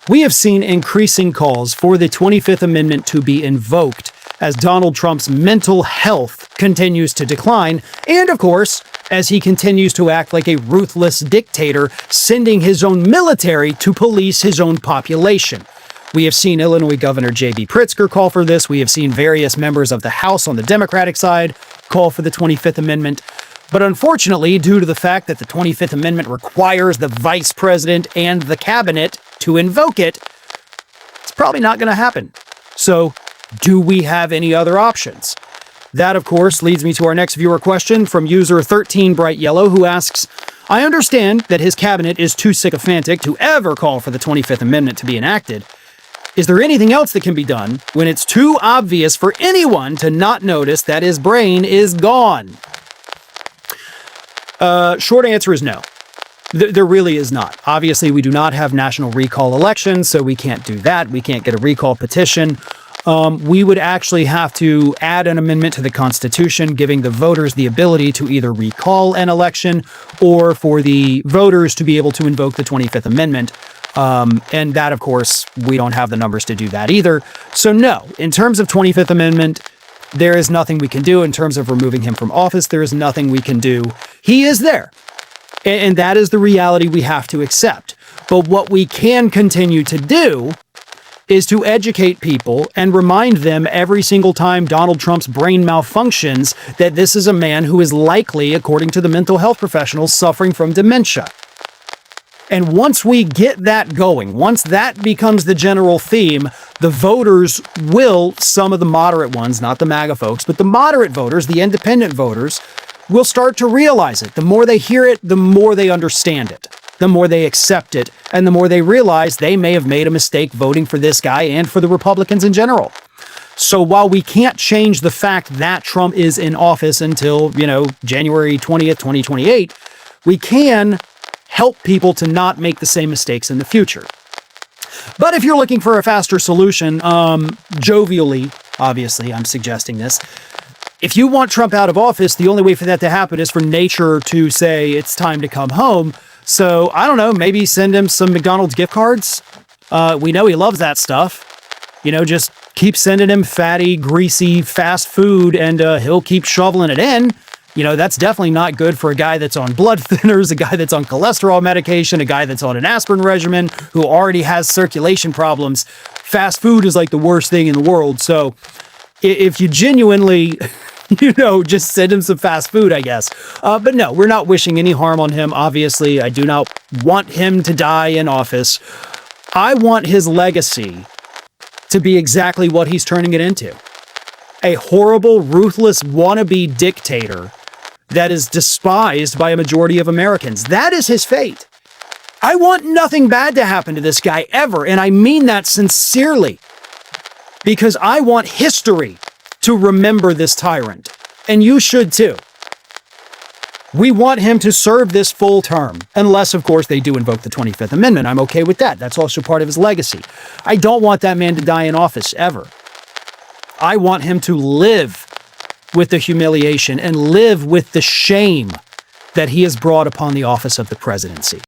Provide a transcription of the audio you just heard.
We have seen increasing calls for the 25th Amendment to be invoked as Donald Trump's mental health continues to decline, and of course, as he continues to act like a ruthless dictator, sending his own military to police his own population. We have seen Illinois Governor J.B. Pritzker call for this. We have seen various members of the House on the Democratic side call for the 25th Amendment. But unfortunately, due to the fact that the 25th Amendment requires the vice president and the cabinet to invoke it, it's probably not going to happen. So, do we have any other options? That, of course, leads me to our next viewer question from user 13BrightYellow, who asks, I understand that his cabinet is too sycophantic to ever call for the 25th Amendment to be enacted. Is there anything else that can be done when it's too obvious for anyone to not notice that his brain is gone? Short answer is no. There really is not. Obviously, we do not have national recall elections, so we can't do that. We can't get a recall petition. We would actually have to add an amendment to the Constitution, giving the voters the ability to either recall an election or for the voters to be able to invoke the 25th Amendment. And that, of course, we don't have the numbers to do that either. So no, in terms of 25th Amendment, there is nothing we can do. In terms of removing him from office, there is nothing we can do. He is there. And that is the reality we have to accept. But what we can continue to do is to educate people and remind them every single time Donald Trump's brain malfunctions that this is a man who is likely, according to the mental health professionals, suffering from dementia. And once we get that going, once that becomes the general theme, the voters will, some of the moderate ones, not the MAGA folks, but the moderate voters, the independent voters, will start to realize it. The more they hear it, the more they understand it, the more they accept it, and the more they realize they may have made a mistake voting for this guy and for the Republicans in general. So while we can't change the fact that Trump is in office until, January 20th, 2028, we can help people to not make the same mistakes in the future. But if you're looking for a faster solution, jovially, obviously, I'm suggesting this. If you want Trump out of office, the only way for that to happen is for nature to say it's time to come home. So, I don't know, maybe send him some McDonald's gift cards. We know he loves that stuff. Just keep sending him fatty, greasy, fast food, and he'll keep shoveling it in. That's definitely not good for a guy that's on blood thinners, a guy that's on cholesterol medication, a guy that's on an aspirin regimen, who already has circulation problems. Fast food is like the worst thing in the world. So if you genuinely, just send him some fast food, I guess. But no, we're not wishing any harm on him. Obviously, I do not want him to die in office. I want his legacy to be exactly what he's turning it into. A horrible, ruthless wannabe dictator that is despised by a majority of Americans. That is his fate. I want nothing bad to happen to this guy ever, and I mean that sincerely, because I want history to remember this tyrant, and you should too. We want him to serve this full term, unless, of course, they do invoke the 25th Amendment. I'm okay with that. That's also part of his legacy. I don't want that man to die in office ever. I want him to live with the humiliation and live with the shame that he has brought upon the office of the presidency.